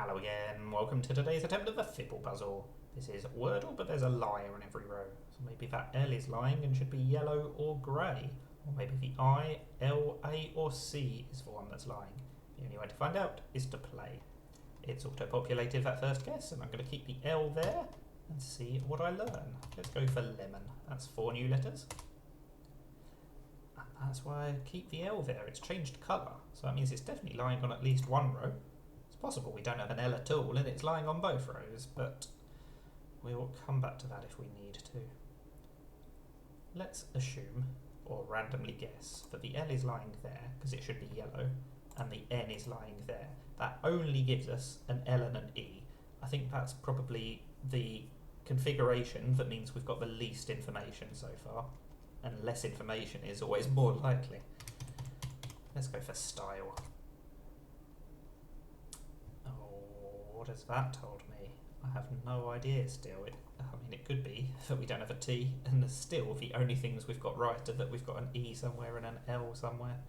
Hello again, welcome to today's attempt at the Fibble puzzle. This is Wordle, but there's a liar in every row. So maybe that L is lying and should be yellow or grey. Or maybe the I, L, A or C is the one that's lying. The only way to find out is to play. It's auto-populated that first guess, and I'm going to keep the L there and see what I learn. Let's go for lemon. That's 4 new letters. And that's why I keep the L there. It's changed colour, so that means it's definitely lying on at least one row. Possible we don't have an L at all and it's lying on both rows, but we'll come back to that if we need to. Let's assume, or randomly guess, that the L is lying there, because it should be yellow, and the N is lying there. That only gives us an L and an E. I think that's probably the configuration that means we've got the least information so far, and less information is always more likely. Let's go for style. What has that told me? I have no idea still. It could be that we don't have a T, and still the only things we've got right are that we've got an E somewhere and an L somewhere.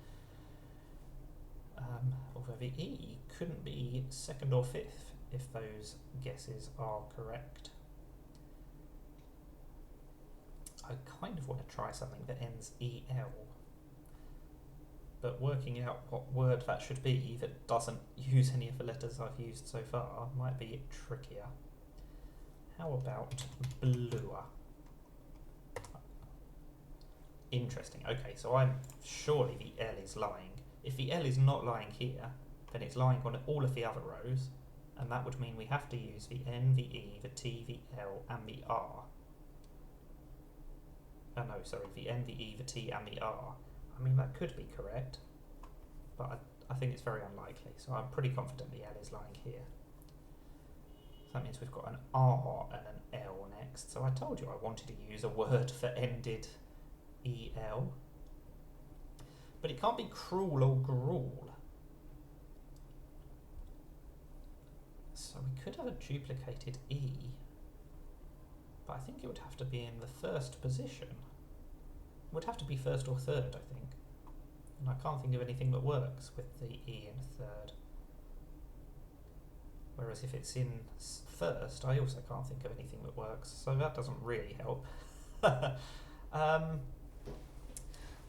Although the E couldn't be second or fifth if those guesses are correct. I kind of want to try something that ends EL. But working out what word that should be that doesn't use any of the letters I've used so far might be trickier. How about bluer? Interesting. Okay, so I'm surely the L is lying. If the L is not lying here, then it's lying on all of the other rows, and that would mean we have to use the N, the E, the T, the L, and the R. Oh no, sorry, the N, the E, the T, and the R. I mean, that could be correct, but I think it's very unlikely, so I'm pretty confident the L is lying here. So that means we've got an R and an L next, so I told you I wanted to use a word that ended EL. But it can't be cruel or gruel. So we could have a duplicated E, but I think it would have to be in the first position. Would have to be first or third, I think. And I can't think of anything that works with the E in third. Whereas if it's in first, I also can't think of anything that works, so that doesn't really help.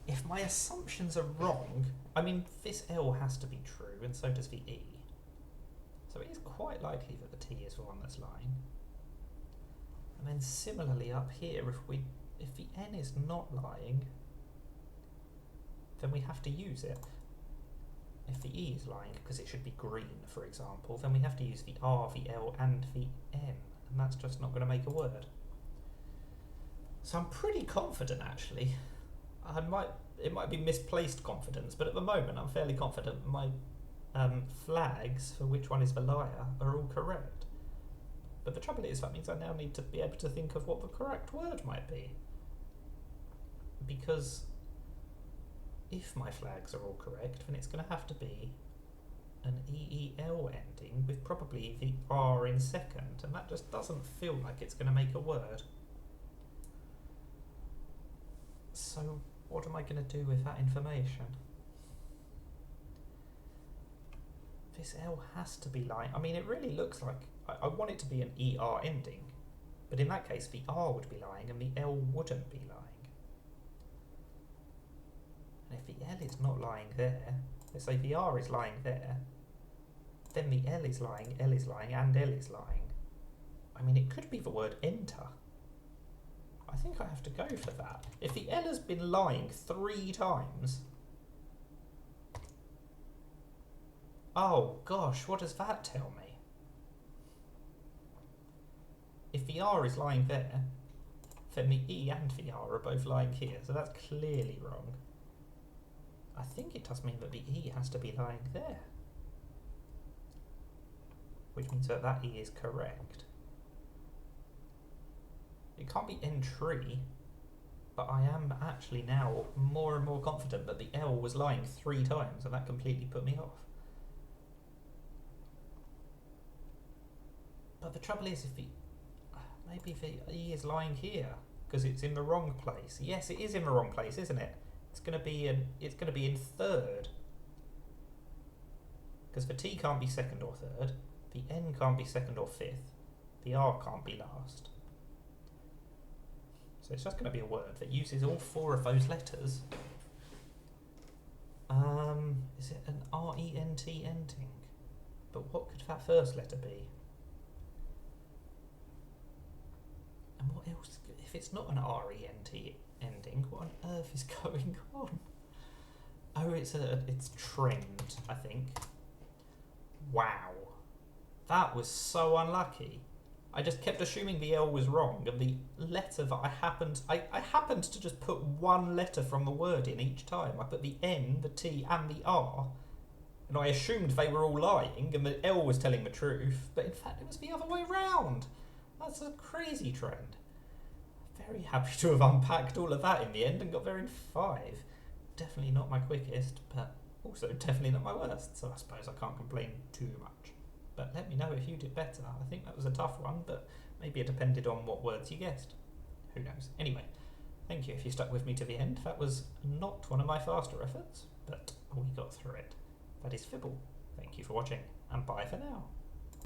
If my assumptions are wrong, I mean, this L has to be true, and so does the E. So it is quite likely that the T is the one that's lying. And then similarly up here, if the N is not lying, then we have to use it. If the E is lying, because it should be green, for example, then we have to use the R, the L, and the N, and that's just not going to make a word. So I'm pretty confident, actually. It might be misplaced confidence, but at the moment I'm fairly confident my flags for which one is the liar are all correct. But the trouble is, that means I now need to be able to think of what the correct word might be. Because if my flags are all correct, then it's going to have to be an EEL ending with probably the R in second, and that just doesn't feel like it's going to make a word. So what am I going to do with that information? This L has to be lying. I mean, it really looks like I want it to be an ER ending, but in that case the R would be lying and the L wouldn't be lying. And if the L is not lying there, let's say the R is lying there, then the L is lying, and L is lying. I mean, it could be the word enter. I think I have to go for that. If the L has been lying 3 times... Oh gosh, what does that tell me? If the R is lying there, then the E and the R are both lying here, so that's clearly wrong. I think it does mean that the E has to be lying there, which means that that E is correct. It can't be entry, but I am actually now more and more confident that the L was lying 3 times, and that completely put me off. But the trouble is, maybe the E is lying here because it's in the wrong place. Yes, it is in the wrong place, isn't it? It's going to be in third, because the T can't be second or third, The N can't be second or fifth. The R can't be last. So it's just going to be a word that uses all four of those letters. Is it an R-E-N-T ending? But what could that first letter be? And what else? If it's not an R-E-N-T ending, what on earth is going on? Oh, it's trend, I think. Wow. That was so unlucky. I just kept assuming the L was wrong, and the letter that I happened to just put one letter from the word in each time. I put the N, the T, and the R, and I assumed they were all lying, and the L was telling the truth, but in fact it was the other way round. That's a crazy trend. Very happy to have unpacked all of that in the end and got there in 5. Definitely not my quickest, but also definitely not my worst, so I suppose I can't complain too much. But let me know if you did better. I think that was a tough one, but maybe it depended on what words you guessed. Who knows? Anyway, thank you if you stuck with me to the end. That was not one of my faster efforts, but we got through it. That is Fibble. Thank you for watching, and bye for now.